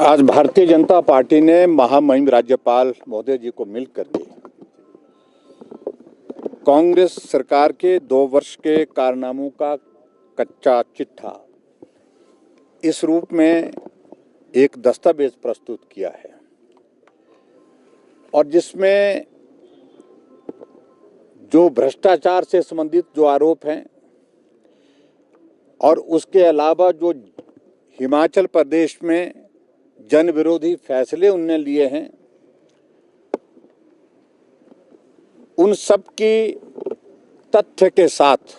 आज भारतीय जनता पार्टी ने महामहिम राज्यपाल महोदय जी को मिलकर के कांग्रेस सरकार के 2 वर्ष के कारनामों का कच्चा चिट्ठा इस रूप में एक दस्तावेज प्रस्तुत किया है और जिसमें जो भ्रष्टाचार से संबंधित जो आरोप हैं और उसके अलावा जो हिमाचल प्रदेश में जन विरोधी फैसले उनने लिए हैं, उन सब की तथ्य के साथ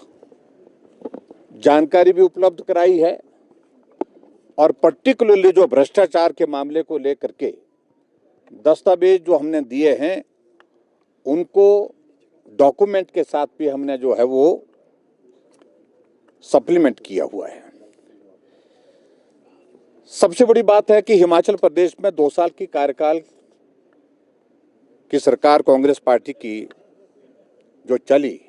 जानकारी भी उपलब्ध कराई है और पर्टिकुलरली जो भ्रष्टाचार के मामले को लेकर के दस्तावेज जो हमने दिए हैं उनको डॉक्यूमेंट के साथ भी हमने जो है वो सप्लीमेंट किया हुआ है। सबसे बड़ी बात है कि हिमाचल प्रदेश में 2 साल की कार्यकाल की सरकार कांग्रेस पार्टी की जो चली,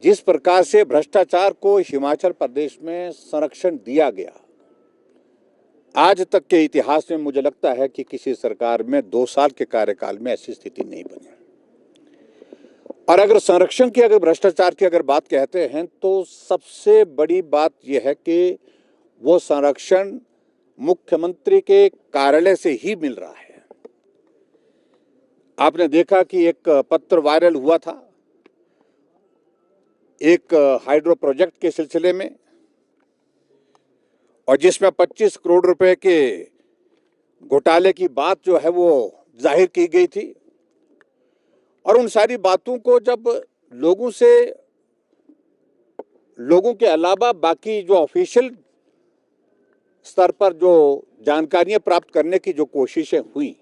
जिस प्रकार से भ्रष्टाचार को हिमाचल प्रदेश में संरक्षण दिया गया, आज तक के इतिहास में मुझे लगता है कि किसी सरकार में 2 साल के कार्यकाल में ऐसी स्थिति नहीं बनी। और अगर संरक्षण की, अगर भ्रष्टाचार की अगर बात कहते हैं तो सबसे बड़ी बात यह है कि वो संरक्षण मुख्यमंत्री के कार्यालय से ही मिल रहा है। आपने देखा कि एक पत्र वायरल हुआ था एक हाइड्रो प्रोजेक्ट के सिलसिले में और जिसमें 25 करोड़ रुपए के घोटाले की बात जो है वो जाहिर की गई थी। और उन सारी बातों को जब लोगों के अलावा बाकी जो ऑफिशियल स्तर पर जो जानकारियां प्राप्त करने की जो कोशिशें हुई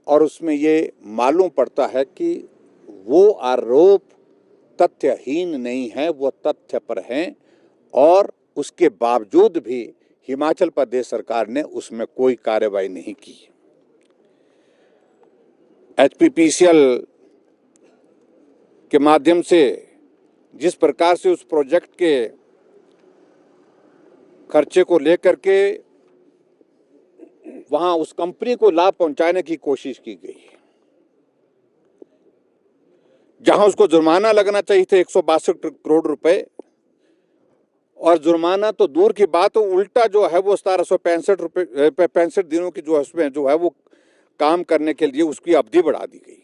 और उसमें ये मालूम पड़ता है कि वो आरोप तथ्यहीन नहीं है, वो तथ्य पर हैं और उसके बावजूद भी हिमाचल प्रदेश सरकार ने उसमें कोई कार्रवाई नहीं की। एचपीपीसीएल के माध्यम से जिस प्रकार से उस प्रोजेक्ट के खर्चे को लेकर के वहां उस कंपनी को लाभ पहुंचाने की कोशिश की गई, जहां उसको जुर्माना लगना चाहिए था 162 करोड़ रुपए, और जुर्माना तो दूर की बात हो, उल्टा जो है वो 1765 दिनों की जो है उसमें जो है वो काम करने के लिए उसकी अवधि बढ़ा दी गई।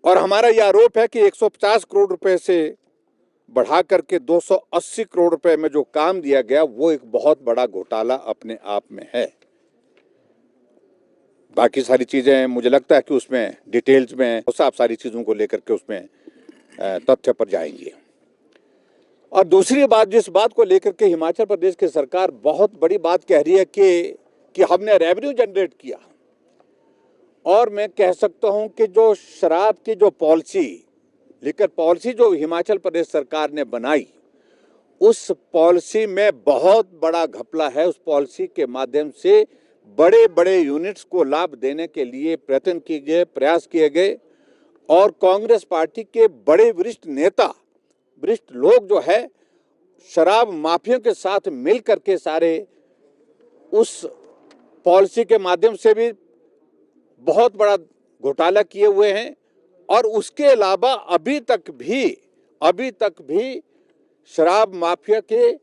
और हमारा यह आरोप है कि 150 करोड़ रुपए से बढ़ा करके 280 करोड़ रुपए में जो काम दिया गया वो एक बहुत बड़ा घोटाला अपने आप में है। बाकी सारी चीजें मुझे लगता है कि उसमें डिटेल्स में आप सारी चीजों को लेकर के उसमें तथ्य पर जाएंगे। और दूसरी बात, जिस बात को लेकर के हिमाचल प्रदेश की सरकार बहुत बड़ी बात कह रही है कि हमने रेवेन्यू जनरेट किया, और मैं कह सकता हूं कि जो शराब की जो पॉलिसी, लिकर पॉलिसी जो हिमाचल प्रदेश सरकार ने बनाई, उस पॉलिसी में बहुत बड़ा घपला है। उस पॉलिसी के माध्यम से बड़े बड़े यूनिट्स को लाभ देने के लिए प्रयत्न किए गए, प्रयास किए गए, और कांग्रेस पार्टी के बड़े वरिष्ठ नेता, वरिष्ठ लोग जो है शराब माफिया के साथ मिलकर के सारे उस पॉलिसी के माध्यम से भी बहुत बड़ा घोटाला किए हुए हैं। और उसके अलावा अभी तक भी शराब माफिया के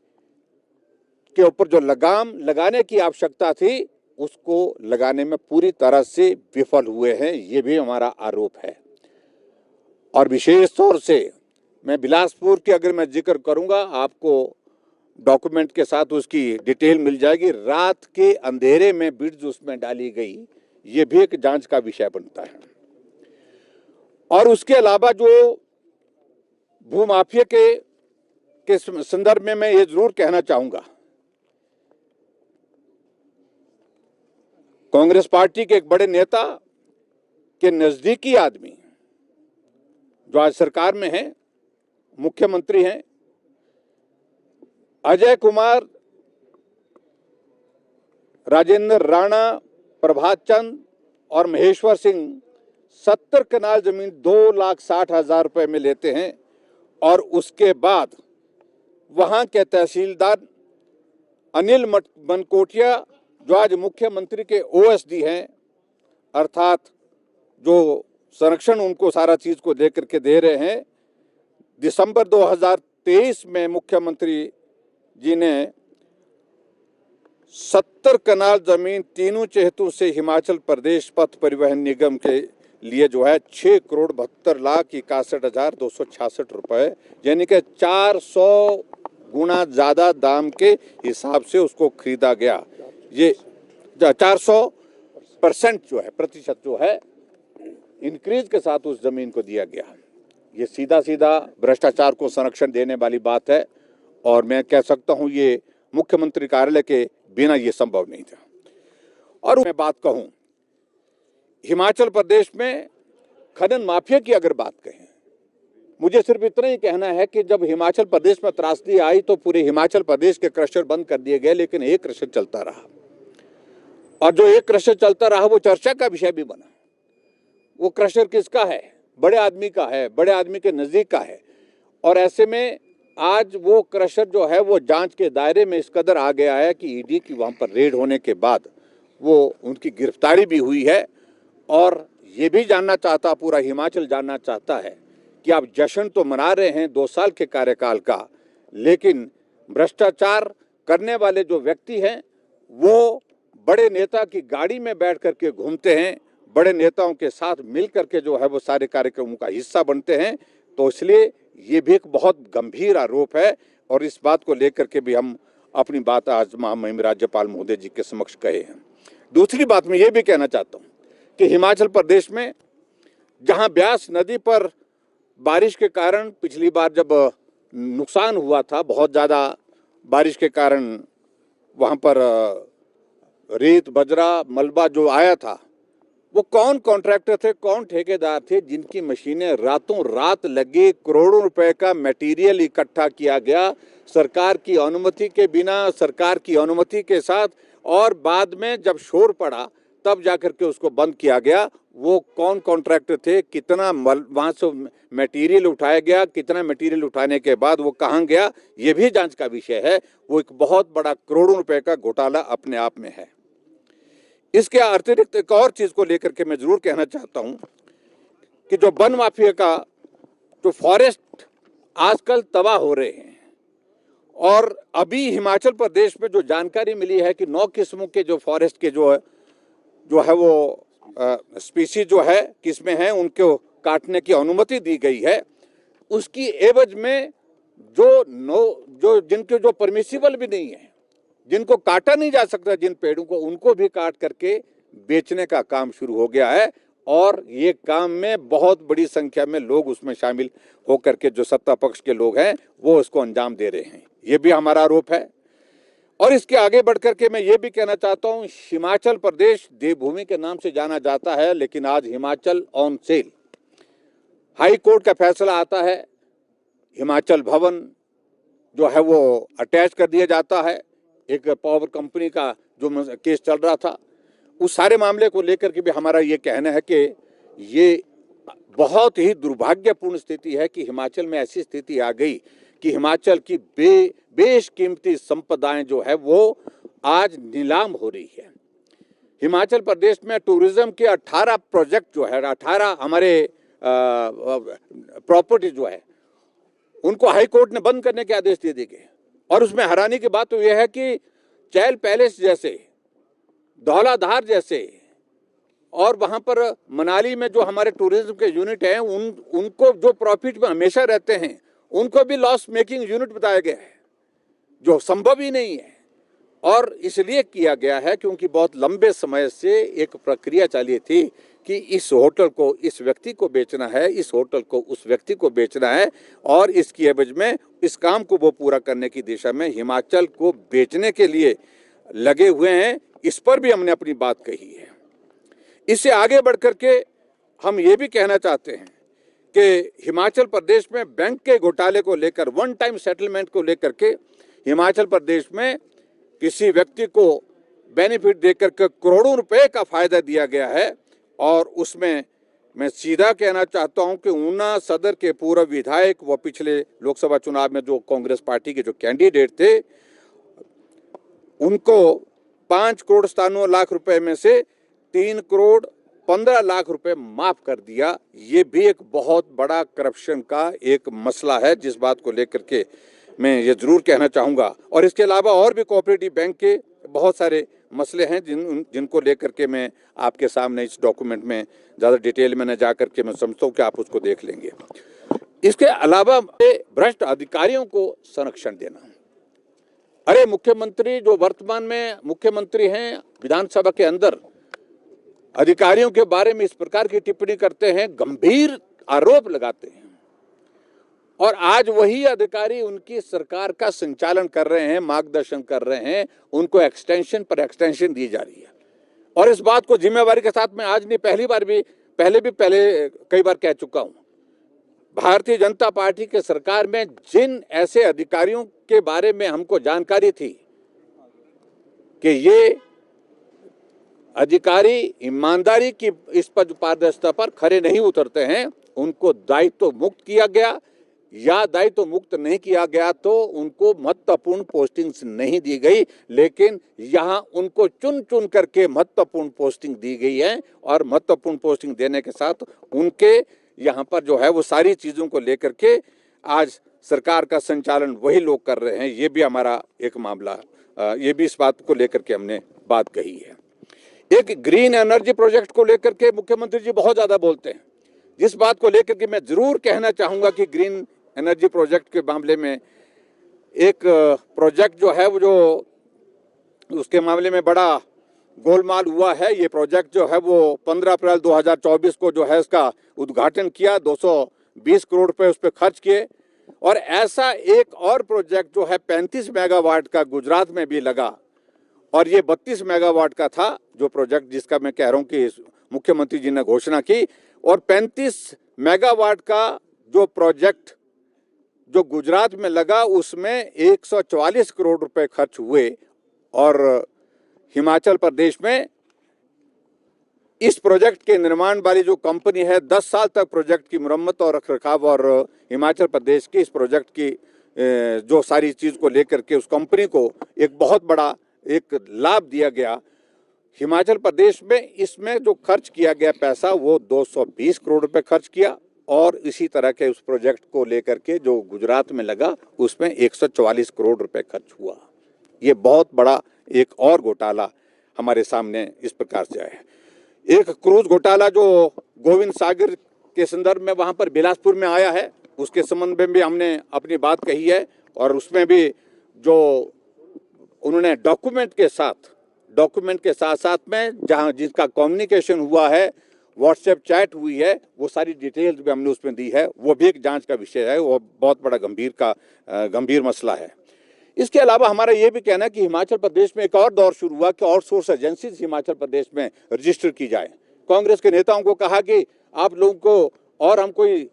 ऊपर जो लगाम लगाने की आवश्यकता थी उसको लगाने में पूरी तरह से विफल हुए हैं, ये भी हमारा आरोप है। और विशेष तौर से मैं बिलासपुर की अगर मैं जिक्र करूंगा, आपको डॉक्यूमेंट के साथ उसकी डिटेल मिल जाएगी। रात के अंधेरे में बिड्स उसमें डाली गई, ये भी एक जांच का विषय बनता है। और उसके अलावा जो भूमाफिया के संदर्भ में मैं ये जरूर कहना चाहूंगा, कांग्रेस पार्टी के एक बड़े नेता के नजदीकी आदमी जो आज सरकार में हैं, मुख्यमंत्री हैं, अजय कुमार, राजेंद्र राणा, प्रभात चंद और महेश्वर सिंह 70 कनाल जमीन 2,60,000 रुपए में लेते हैं। और उसके बाद वहां के तहसीलदार अनिल मनकोटिया जो आज मुख्यमंत्री के ओएसडी हैं, अर्थात जो संरक्षण उनको सारा चीज को दे करके दे रहे हैं, दिसंबर 2023 में मुख्यमंत्री जी ने 70 कनाल जमीन तीनों चेहतों से हिमाचल प्रदेश पथ परिवहन निगम के लिए जो है 6,72,61,266 रुपए, यानी कि 400 गुना ज्यादा दाम के हिसाब से उसको खरीदा गया। ये 400% जो है, प्रतिशत जो है, इंक्रीज के साथ उस जमीन को दिया गया। ये सीधा सीधा भ्रष्टाचार को संरक्षण देने वाली बात है और मैं कह सकता हूं ये मुख्यमंत्री कार्यालय के बिना ये संभव नहीं था। और मैं बात कहूं, हिमाचल प्रदेश में खनन माफिया की अगर बात कहें, मुझे सिर्फ इतना ही कहना है कि जब हिमाचल प्रदेश में त्रासदी आई तो पूरे हिमाचल प्रदेश के क्रशर बंद कर दिए गए, लेकिन एक क्रशर चलता रहा और जो एक क्रशर चलता रहा वो चर्चा का विषय भी बना। वो क्रशर किसका है? बड़े आदमी का है, बड़े आदमी के नजदीक का है। और ऐसे में आज वो क्रशर जो है वो जांच के दायरे में इस कदर आ गया है कि ईडी की वहां पर रेड होने के बाद वो उनकी गिरफ्तारी भी हुई है। और ये भी जानना चाहता, पूरा हिमाचल जानना चाहता है कि आप जश्न तो मना रहे हैं 2 साल के कार्यकाल का, लेकिन भ्रष्टाचार करने वाले जो व्यक्ति हैं वो बड़े नेता की गाड़ी में बैठ करके घूमते हैं, बड़े नेताओं के साथ मिल करके जो है वो सारे कार्यक्रमों का हिस्सा बनते हैं। तो इसलिए ये भी एक बहुत गंभीर आरोप है और इस बात को लेकर के भी हम अपनी बात आज महामहिम राज्यपाल महोदय जी के समक्ष कहे हैं। दूसरी बात मैं ये भी कहना चाहता हूँ कि हिमाचल प्रदेश में जहाँ ब्यास नदी पर बारिश के कारण पिछली बार जब नुकसान हुआ था, बहुत ज़्यादा बारिश के कारण वहाँ पर रेत बजरा मलबा जो आया था, वो कौन कॉन्ट्रैक्टर थे, कौन ठेकेदार थे जिनकी मशीनें रातों रात लगे, करोड़ों रुपए का मटेरियल इकट्ठा किया गया सरकार की अनुमति के बिना, सरकार की अनुमति के साथ, और बाद में जब शोर पड़ा तब जाकर के उसको बंद किया गया। वो कौन कॉन्ट्रैक्टर थे, कितना वहां से मटेरियल उठाया गया, कितना मटेरियल उठाने के बाद वो कहाँ गया, ये भी जांच का विषय है। वो एक बहुत बड़ा करोड़ों रुपए का घोटाला अपने आप में है। इसके अतिरिक्त एक और चीज को लेकर के मैं जरूर कहना चाहता हूं कि जो वन माफिया का जो फॉरेस्ट आजकल तबाह हो रहे हैं, और अभी हिमाचल प्रदेश में जो जानकारी मिली है कि 9 किस्मों के जो फॉरेस्ट के जो है वो स्पीसीज जो है किस्में हैं उनको काटने की अनुमति दी गई है। उसकी एवज में जो जिनके जो परमिसिबल भी नहीं है, जिनको काटा नहीं जा सकता, जिन पेड़ों को, उनको भी काट करके बेचने का काम शुरू हो गया है। और ये काम में बहुत बड़ी संख्या में लोग उसमें शामिल होकर के, जो सत्ता पक्ष के लोग हैं, वो उसको अंजाम दे रहे हैं। ये भी हमारा आरोप है। और इसके आगे बढ़कर के मैं ये भी कहना चाहता हूँ, हिमाचल प्रदेश देवभूमि के नाम से जाना जाता है, लेकिन आज Himachal on sale. High court का फैसला आता है, हिमाचल भवन जो है वो अटैच कर दिया जाता है। एक पावर कंपनी का जो केस चल रहा था, उस सारे मामले को लेकर के भी हमारा ये कहना है कि ये बहुत ही दुर्भाग्यपूर्ण स्थिति है कि हिमाचल में ऐसी स्थिति आ गई कि हिमाचल की बेशकीमती संपदाएं जो है वो आज नीलाम हो रही है। हिमाचल प्रदेश में टूरिज्म के 18 प्रोजेक्ट जो है, 18 हमारे प्रॉपर्टी जो है, उनको हाई कोर्ट ने बंद करने के आदेश दे दिए। और उसमें हैरानी की बात तो यह है कि चैल पैलेस जैसे, धौलाधार जैसे, और वहां पर मनाली में जो हमारे टूरिज्म के यूनिट हैं उनको जो प्रॉफिट में हमेशा रहते हैं, उनको भी लॉस मेकिंग यूनिट बताया गया है, जो संभव ही नहीं है। और इसलिए किया गया है क्योंकि बहुत लंबे समय से एक प्रक्रिया चली थी कि इस होटल को इस व्यक्ति को बेचना है, इस होटल को उस व्यक्ति को बेचना है, और इसकी एवज में इस काम को वो पूरा करने की दिशा में हिमाचल को बेचने के लिए लगे हुए हैं। इस पर भी हमने अपनी बात कही है। इससे आगे बढ़कर के हम ये भी कहना चाहते हैं कि हिमाचल प्रदेश में बैंक के घोटाले को लेकर, वन टाइम सेटलमेंट को लेकर के हिमाचल प्रदेश में किसी व्यक्ति को बेनिफिट देकर के करोड़ों रुपए का फायदा दिया गया है। और उसमें मैं सीधा कहना चाहता हूं कि ऊना सदर के पूर्व विधायक, वो पिछले लोकसभा चुनाव में जो कांग्रेस पार्टी के जो कैंडिडेट थे, उनको 5 करोड़ 97 लाख रुपए में से 3 करोड़ 15 लाख रुपए माफ कर दिया। ये भी एक बहुत बड़ा करप्शन का एक मसला है, जिस बात को लेकर के मैं ये जरूर कहना चाहूँगा। और इसके अलावा और भी कोऑपरेटिव बैंक के बहुत सारे मसले हैं जिनको लेकर के मैं आपके सामने इस डॉक्यूमेंट में ज़्यादा डिटेल में न जा करके मैं समझता हूँ कि आप उसको देख लेंगे। इसके अलावा भ्रष्ट अधिकारियों को संरक्षण देना। अरे मुख्यमंत्री जो वर्तमान में मुख्यमंत्री हैं, विधानसभा के अंदर अधिकारियों के बारे में इस प्रकार की टिप्पणी करते हैं, गंभीर आरोप लगाते हैं, और आज वही अधिकारी उनकी सरकार का संचालन कर रहे हैं, मार्गदर्शन कर रहे हैं, उनको एक्सटेंशन पर एक्सटेंशन दी जा रही है। और इस बात को जिम्मेवारी के साथ मैं आज नहीं, पहले कई बार कह चुका हूं, भारतीय जनता पार्टी के सरकार में जिन ऐसे अधिकारियों के बारे में हमको जानकारी थी कि ये अधिकारी ईमानदारी की इस पर पारदर्शिता पर खरे नहीं उतरते हैं, उनको दायित्व मुक्त किया गया, या दायित्व मुक्त नहीं किया गया तो उनको महत्वपूर्ण पोस्टिंग्स नहीं दी गई, लेकिन यहाँ उनको चुन चुन करके महत्वपूर्ण पोस्टिंग दी गई है। और महत्वपूर्ण पोस्टिंग देने के साथ उनके यहाँ पर जो है वो सारी चीज़ों को लेकर के आज सरकार का संचालन वही लोग कर रहे हैं। ये भी हमारा एक मामला, ये भी इस बात को लेकर के हमने बात कही है। एक ग्रीन एनर्जी प्रोजेक्ट को लेकर के मुख्यमंत्री जी बहुत ज़्यादा बोलते हैं, जिस बात को लेकर के मैं जरूर कहना चाहूँगा कि ग्रीन एनर्जी प्रोजेक्ट के मामले में एक प्रोजेक्ट जो है वो जो उसके मामले में बड़ा गोलमाल हुआ है। ये प्रोजेक्ट जो है वो 15 अप्रैल 2024 को जो है इसका उद्घाटन किया, 220 करोड़ रुपए उस पर खर्च किए। और ऐसा एक और प्रोजेक्ट जो है 35 मेगावाट का गुजरात में भी लगा, और ये 32 मेगावाट का था जो प्रोजेक्ट जिसका मैं कह रहा हूँ कि मुख्यमंत्री जी ने घोषणा की। और 35 मेगावाट का जो प्रोजेक्ट जो गुजरात में लगा उसमें 144 करोड़ रुपए खर्च हुए, और हिमाचल प्रदेश में इस प्रोजेक्ट के निर्माण वाली जो कंपनी है 10 साल तक प्रोजेक्ट की मुरम्मत और रखरखाव, और हिमाचल प्रदेश की इस प्रोजेक्ट की जो सारी चीज़ को लेकर के उस कंपनी को एक बहुत बड़ा एक लाभ दिया गया। हिमाचल प्रदेश में इसमें जो खर्च किया गया पैसा वो 220 करोड़ रुपए खर्च किया, और इसी तरह के उस प्रोजेक्ट को लेकर के जो गुजरात में लगा उसमें 144 करोड़ रुपए खर्च हुआ। ये बहुत बड़ा एक और घोटाला हमारे सामने इस प्रकार से आया है। एक क्रूज घोटाला जो गोविंद सागर के संदर्भ में वहाँ पर बिलासपुर में आया है, उसके संबंध में भी हमने अपनी बात कही है। और उसमें भी जो उन्होंने डॉक्यूमेंट के साथ साथ में जहाँ जिसका कम्युनिकेशन हुआ है, व्हाट्सएप चैट हुई है, वो सारी डिटेल्स भी हमने उसमें दी है। वो भी एक जांच का विषय है, वो बहुत बड़ा गंभीर मसला है। इसके अलावा हमारा ये भी कहना है कि हिमाचल प्रदेश में एक और दौर शुरू हुआ कि आउटसोर्स एजेंसी हिमाचल प्रदेश में रजिस्टर की जाए। कांग्रेस के नेताओं को कहा कि आप लोगों को और हम कोई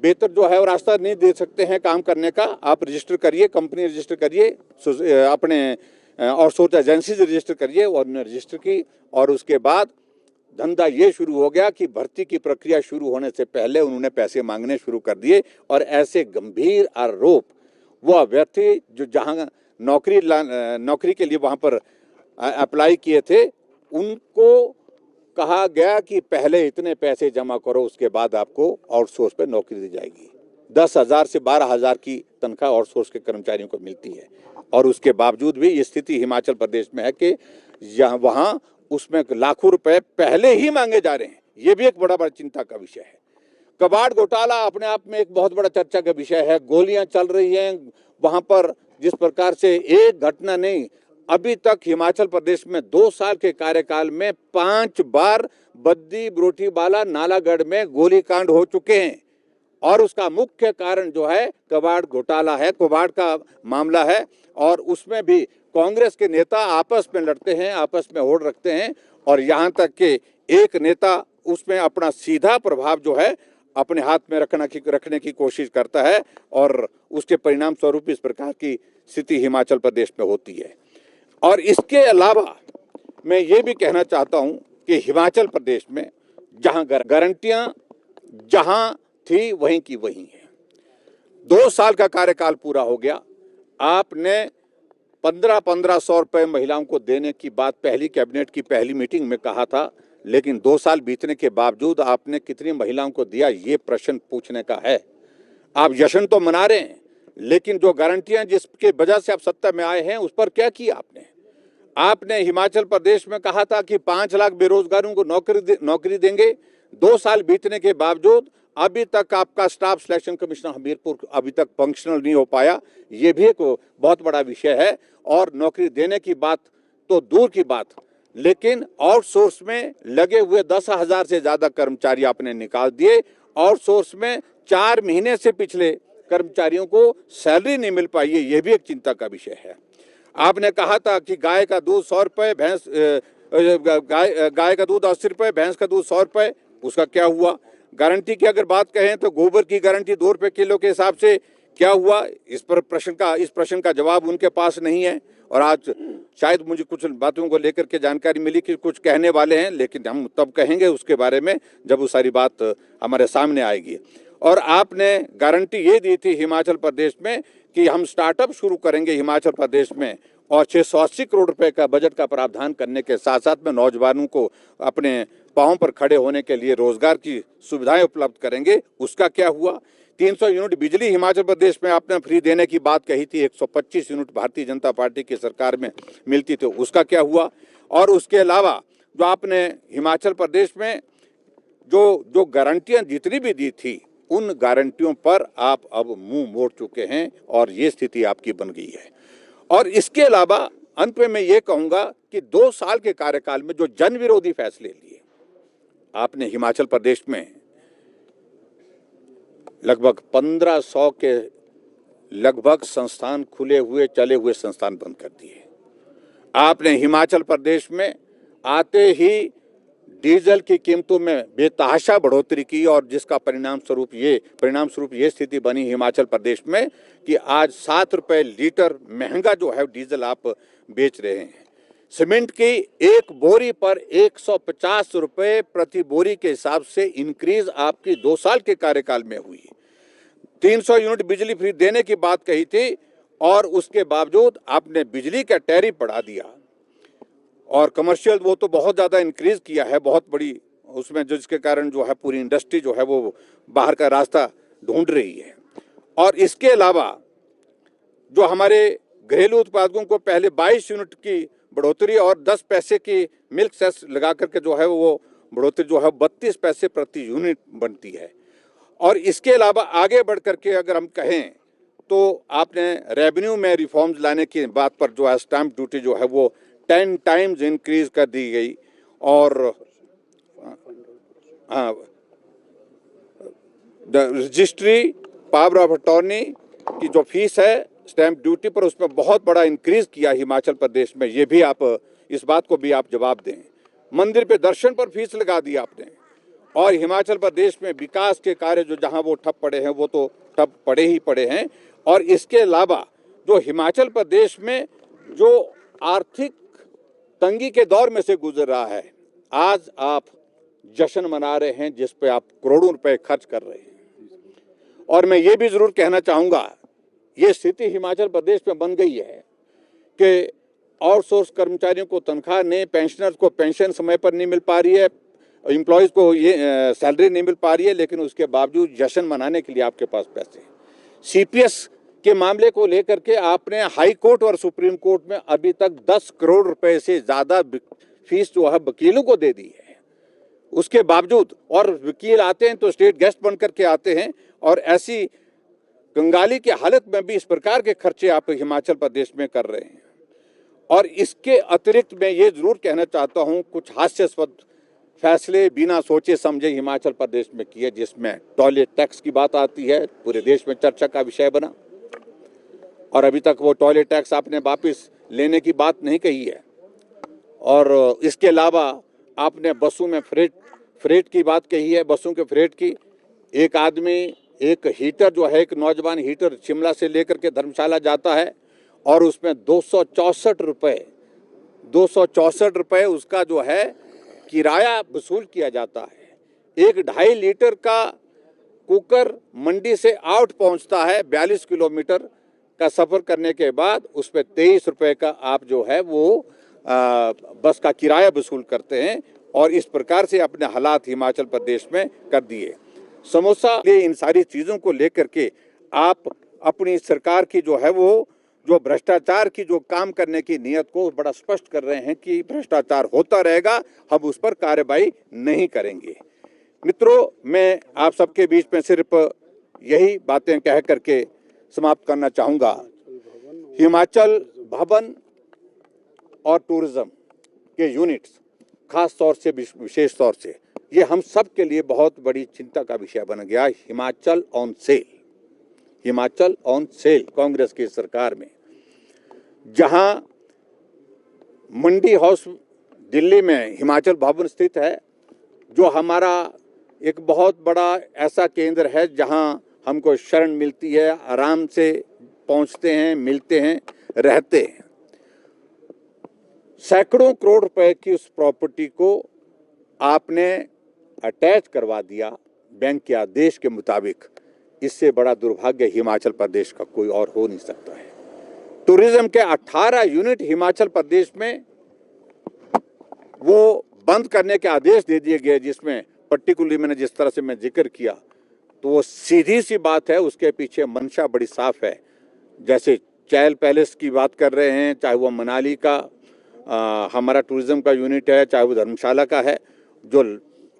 बेहतर जो है वो रास्ता नहीं दे सकते हैं काम करने का, आप रजिस्टर करिए, कंपनी रजिस्टर करिए, अपने आउटसोर्स एजेंसी से रजिस्टर करिए। और उन्होंने रजिस्टर की, और उसके बाद धंधा ये शुरू हो गया कि भर्ती की प्रक्रिया शुरू होने से पहले उन्होंने पैसे मांगने शुरू कर दिए। और ऐसे गंभीर आरोप वो अभ्यर्थी जो जहां नौकरी के लिए वहां पर अप्लाई किए थे, उनको कहा गया कि पहले इतने पैसे जमा करो, उसके बाद आपको आउटसोर्स पे नौकरी दी जाएगी। 10,000 से 12,000 की तनख्वाह आउटसोर्स के कर्मचारियों को मिलती है, और उसके बावजूद भी ये स्थिति हिमाचल प्रदेश में है कि वहाँ उसमें लाखों रुपए पहले ही मांगे जा रहे हैं। ये भी एक बड़ा चिंता का विषय है। कबाड़ घोटाला अपने आप में एक बहुत बड़ा चर्चा का विषय है। गोलियां चल रही हैं वहां पर, जिस प्रकार से एक घटना नहीं, अभी तक हिमाचल प्रदेश में 2 साल के कार्यकाल में 5 बार बद्दी बरोटीवाला नालागढ़ में गोलीकांड हो चुके हैं। और उसका मुख्य कारण जो है कबाड़ घोटाला है, कबाड़ का मामला है। और उसमें भी कांग्रेस के नेता आपस में लड़ते हैं, आपस में होड़ रखते हैं, और यहाँ तक कि एक नेता उसमें अपना सीधा प्रभाव जो है अपने हाथ में रखने की कोशिश करता है, और उसके परिणाम स्वरूप इस प्रकार की स्थिति हिमाचल प्रदेश में होती है। और इसके अलावा मैं ये भी कहना चाहता हूँ कि हिमाचल प्रदेश में जहाँ गारंटियाँ जहाँ थी वहीं की वहीं है। 2 साल का कार्यकाल पूरा हो गया, आपने 1500 रुपये महिलाओं को देने की बात पहली कैबिनेट की पहली मीटिंग में कहा था, लेकिन 2 साल बीतने के बावजूद आपने कितनी महिलाओं को दिया, ये प्रश्न पूछने का है। आप जश्न तो मना रहे हैं, लेकिन जो गारंटियां जिसके वजह से आप सत्ता में आए हैं उस पर क्या किया आपने? आपने हिमाचल प्रदेश में कहा था कि 5 लाख बेरोजगारों को नौकरी देंगे। 2 साल बीतने के बावजूद अभी तक आपका स्टाफ सिलेक्शन कमिश्नर हमीरपुर अभी तक फंक्शनल नहीं हो पाया। ये भी एक बहुत बड़ा विषय है। और नौकरी देने की बात तो दूर की बात, लेकिन आउटसोर्स में लगे हुए 10,000 से ज्यादा कर्मचारी आपने निकाल दिए। आउटसोर्स में 4 महीने से पिछले कर्मचारियों को सैलरी नहीं मिल पाई है, ये भी एक चिंता का विषय है। आपने कहा था कि गाय का दूध 100 रुपये, गाय का दूध 80 रुपये, भैंस का दूध 100 रुपये, उसका क्या हुआ? गारंटी की अगर बात कहें तो गोबर की गारंटी 2 रुपये किलो के हिसाब से क्या हुआ? इस प्रश्न का जवाब उनके पास नहीं है। और आज शायद मुझे कुछ बातों को लेकर के जानकारी मिली कि कुछ कहने वाले हैं, लेकिन हम तब कहेंगे उसके बारे में जब वो सारी बात हमारे सामने आएगी। और आपने गारंटी ये दी थी हिमाचल प्रदेश में कि हम स्टार्टअप शुरू करेंगे हिमाचल प्रदेश में, और 680 करोड़ रुपए का बजट का प्रावधान करने के साथ साथ में नौजवानों को अपने पांवों पर खड़े होने के लिए रोजगार की सुविधाएं उपलब्ध करेंगे। उसका क्या हुआ? 300 यूनिट बिजली हिमाचल प्रदेश में आपने फ्री देने की बात कही थी, 125 यूनिट भारतीय जनता पार्टी की सरकार में मिलती थी, उसका क्या हुआ? और उसके अलावा जो आपने हिमाचल प्रदेश में जो गारंटियां जितनी भी दी थी, उन गारंटियों पर आप अब मुंह मोड़ चुके हैं और ये स्थिति आपकी बन गई है। और इसके अलावा अंत में मैं ये कहूंगा कि 2 साल के कार्यकाल में जो जन विरोधी फैसले लिए आपने हिमाचल प्रदेश में, लगभग 1500 के लगभग संस्थान खुले हुए चले हुए संस्थान बंद कर दिए। आपने हिमाचल प्रदेश में आते ही डीजल की कीमतों में बेतहाशा बढ़ोतरी की, और जिसका परिणाम स्वरूप ये स्थिति बनी हिमाचल प्रदेश में कि आज 7 रुपए लीटर महंगा जो है डीजल आप बेच रहे हैं। सीमेंट की एक बोरी पर 150 रुपए प्रति बोरी के हिसाब से इंक्रीज आपकी 2 साल के कार्यकाल में हुई। 300 यूनिट बिजली फ्री देने की बात कही थी, और उसके बावजूद आपने बिजली का टैरिफ बढ़ा दिया। और कमर्शियल वो तो बहुत ज़्यादा इंक्रीज किया है, बहुत बड़ी उसमें, जिसके कारण जो है पूरी इंडस्ट्री जो है वो बाहर का रास्ता ढूंढ रही है। और इसके अलावा जो हमारे घरेलू उत्पादकों को पहले 22 यूनिट की बढ़ोतरी और 10 पैसे की मिल्क सेस लगा करके जो है वो बढ़ोतरी जो है 32 पैसे प्रति यूनिट बनती है। और इसके अलावा आगे बढ़ करके अगर हम कहें तो आपने रेवेन्यू में रिफॉर्म्स लाने की बात पर जो है स्टैंप ड्यूटी जो है वो 10 टाइम्स इंक्रीज कर दी गई। और रजिस्ट्री पावर ऑफ अटॉर्नी की जो फीस है स्टैंप ड्यूटी पर, उसमें बहुत बड़ा इंक्रीज किया हिमाचल प्रदेश में। ये भी आप इस बात को भी आप जवाब दें। मंदिर पे दर्शन पर फीस लगा दी आपने। और हिमाचल प्रदेश में विकास के कार्य जो जहां वो ठप पड़े हैं वो तो ठप पड़े ही पड़े हैं। और इसके अलावा जो हिमाचल प्रदेश में जो आर्थिक तंगी के दौर में से गुजर रहा है, आज आप जश्न मना रहे हैं जिस पे आप करोड़ों रुपए खर्च कर रहे हैं। और मैं ये भी जरूर कहना चाहूंगा, ये स्थिति हिमाचल प्रदेश में बन गई है कि आउटसोर्स कर्मचारियों को तनख्वाह नहीं, पेंशनर्स को पेंशन समय पर नहीं मिल पा रही है, एम्प्लॉयज को ये सैलरी नहीं मिल पा रही है, लेकिन उसके बावजूद जश्न मनाने के लिए आपके पास पैसे। सीपीएस के मामले को लेकर के आपने हाई कोर्ट और सुप्रीम कोर्ट में अभी तक 10 करोड़ रुपए से ज्यादा फीस जो है वकीलों को दे दी है। उसके बावजूद, और वकील आते हैं तो स्टेट गेस्ट बन करके आते हैं, और ऐसी कंगाली की हालत में भी इस प्रकार के खर्चे आप हिमाचल प्रदेश में कर रहे हैं। और इसके अतिरिक्त मैं ये जरूर कहना चाहता हूं, कुछ हास्यास्पद फैसले बिना सोचे समझे हिमाचल प्रदेश में किए, जिसमें टॉयलेट टैक्स की बात आती है, पूरे देश में चर्चा का विषय बना। और अभी तक वो टॉयलेट टैक्स आपने वापस लेने की बात नहीं कही है। और इसके अलावा आपने बसों में फ्रेट की बात कही है, बसों के फ्रेट की। एक आदमी एक हीटर जो है, एक नौजवान हीटर शिमला से लेकर के धर्मशाला जाता है, और उसमें 264 रुपये उसका जो है किराया वसूल किया जाता है। एक 2.5 लीटर का कुकर मंडी से आउट पहुंचता है 42 किलोमीटर का सफ़र करने के बाद उस पर 23 रुपये का आप जो है वो बस का किराया वसूल करते हैं और इस प्रकार से अपने हालात हिमाचल प्रदेश में कर दिए। समोसा इन सारी चीज़ों को लेकर के आप अपनी सरकार की जो है वो जो भ्रष्टाचार की जो काम करने की नीयत को बड़ा स्पष्ट कर रहे हैं कि भ्रष्टाचार होता रहेगा, हम उस पर कार्रवाई नहीं करेंगे। मित्रों, मैं आप सबके बीच में सिर्फ यही बातें कह करके समाप्त करना चाहूँगा। हिमाचल भवन और टूरिज्म के यूनिट्स खास तौर से विशेष तौर से ये हम सब के लिए बहुत बड़ी चिंता का विषय बन गया। Himachal on sale, Himachal on sale Congress की सरकार में, जहां मंडी हाउस दिल्ली में हिमाचल भवन स्थित है, जो हमारा एक बहुत बड़ा ऐसा केंद्र है जहां हमको शरण मिलती है, आराम से पहुंचते हैं, मिलते हैं, रहते हैं। सैकड़ों करोड़ रुपए की उस प्रॉपर्टी को आपने अटैच करवा दिया बैंक के आदेश के मुताबिक। इससे बड़ा दुर्भाग्य हिमाचल प्रदेश का कोई और हो नहीं सकता है। टूरिज्म के 18 यूनिट हिमाचल प्रदेश में वो बंद करने के आदेश दे दिए गए, जिसमें पर्टिकुलरली मैंने जिस तरह से मैं जिक्र किया, तो वो सीधी सी बात है, उसके पीछे मंशा बड़ी साफ है। जैसे चैल पैलेस की बात कर रहे हैं, चाहे वो मनाली का हमारा टूरिज्म का यूनिट है, चाहे वो धर्मशाला का है, जो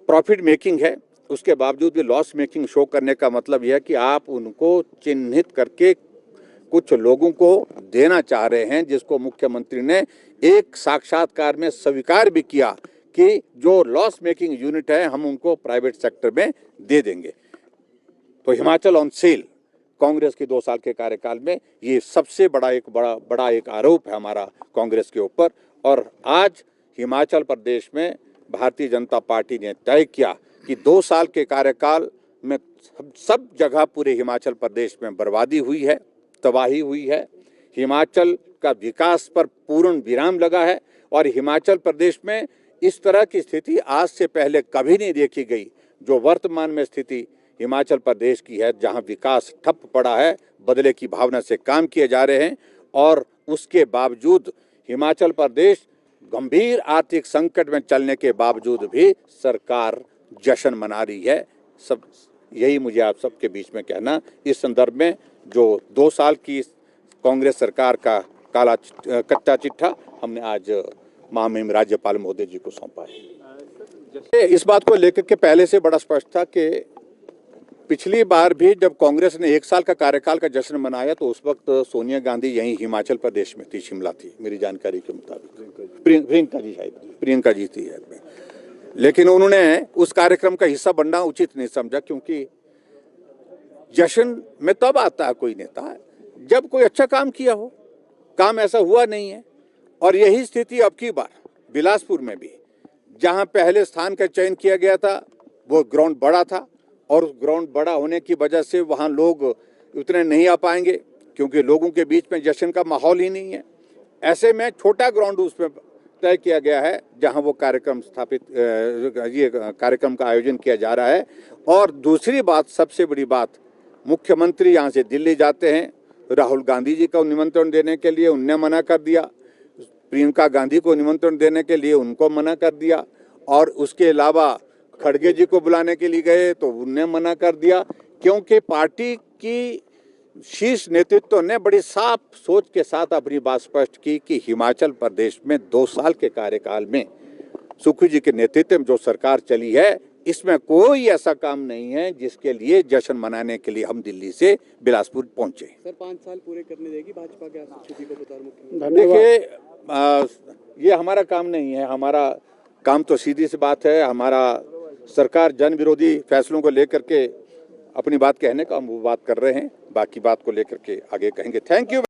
प्रॉफिट मेकिंग है, उसके बावजूद भी लॉस मेकिंग शो करने का मतलब यह है कि आप उनको चिन्हित करके कुछ लोगों को देना चाह रहे हैं, जिसको मुख्यमंत्री ने एक साक्षात्कार में स्वीकार भी किया कि जो लॉस मेकिंग यूनिट है हम उनको प्राइवेट सेक्टर में दे देंगे। तो हिमाचल ऑन सेल कांग्रेस के 2 साल के कार्यकाल में ये सबसे बड़ा एक आरोप है हमारा कांग्रेस के ऊपर। और आज हिमाचल प्रदेश में भारतीय जनता पार्टी ने तय किया कि 2 साल के कार्यकाल में सब जगह पूरे हिमाचल प्रदेश में बर्बादी हुई है, तबाही हुई है, हिमाचल का विकास पर पूर्ण विराम लगा है और हिमाचल प्रदेश में इस तरह की स्थिति आज से पहले कभी नहीं देखी गई। जो वर्तमान में स्थिति हिमाचल प्रदेश की है, जहां विकास ठप पड़ा है, बदले की भावना से काम किए जा रहे हैं और उसके बावजूद हिमाचल प्रदेश गंभीर आर्थिक संकट में चलने के बावजूद भी सरकार जश्न मना रही है। सब यही मुझे आप सबके बीच में कहना। इस संदर्भ में जो 2 साल की कांग्रेस सरकार का कच्चा चिट्ठा हमने आज महामहिम राज्यपाल महोदय जी को सौंपा है। इस बात को लेकर के पहले से बड़ा स्पष्ट था कि पिछली बार भी जब कांग्रेस ने 1 साल का कार्यकाल का जश्न मनाया तो उस वक्त सोनिया गांधी यहीं हिमाचल प्रदेश में थी, शिमला थी, मेरी जानकारी के मुताबिक। प्रियंका जी थी। लेकिन उन्होंने उस कार्यक्रम का हिस्सा बनना उचित नहीं समझा, क्योंकि जश्न में तब आता है कोई नेता जब कोई अच्छा काम किया हो। काम ऐसा हुआ नहीं है और यही स्थिति अब की बार बिलासपुर में भी, जहां पहले स्थान का चयन किया गया था, वो ग्राउंड बड़ा था और उस ग्राउंड बड़ा होने की वजह से वहां लोग उतने नहीं आ पाएंगे, क्योंकि लोगों के बीच में जश्न का माहौल ही नहीं है। ऐसे में छोटा ग्राउंड उसमें तय किया गया है जहां वो कार्यक्रम कार्यक्रम का आयोजन किया जा रहा है। और दूसरी बात, सबसे बड़ी बात, मुख्यमंत्री यहाँ से दिल्ली जाते हैं, राहुल गांधी जी को निमंत्रण देने के लिए उनने मना कर दिया, प्रियंका गांधी को निमंत्रण देने के लिए उनको मना कर दिया, और उसके अलावा खड़गे जी को बुलाने के लिए गए तो उनने मना कर दिया, क्योंकि पार्टी की शीर्ष नेतृत्व ने बड़ी साफ सोच के साथ अपनी बात स्पष्ट की कि हिमाचल प्रदेश में 2 साल के कार्यकाल में सुखू जी के नेतृत्व में जो सरकार चली है, इसमें कोई ऐसा काम नहीं है जिसके लिए जश्न मनाने के लिए हम दिल्ली से बिलासपुर पहुंचे। सर 5 साल पूरे करने देगी भाजपा क्या स्थिति को बता मुख्यमंत्री? देखिए, ये हमारा काम नहीं है। हमारा काम तो सीधी सी बात है, हमारा सरकार जन विरोधी फैसलों को लेकर के अपनी बात कहने का हम वो बात कर रहे हैं, बाकी बात को लेकर के आगे कहेंगे। Thank you.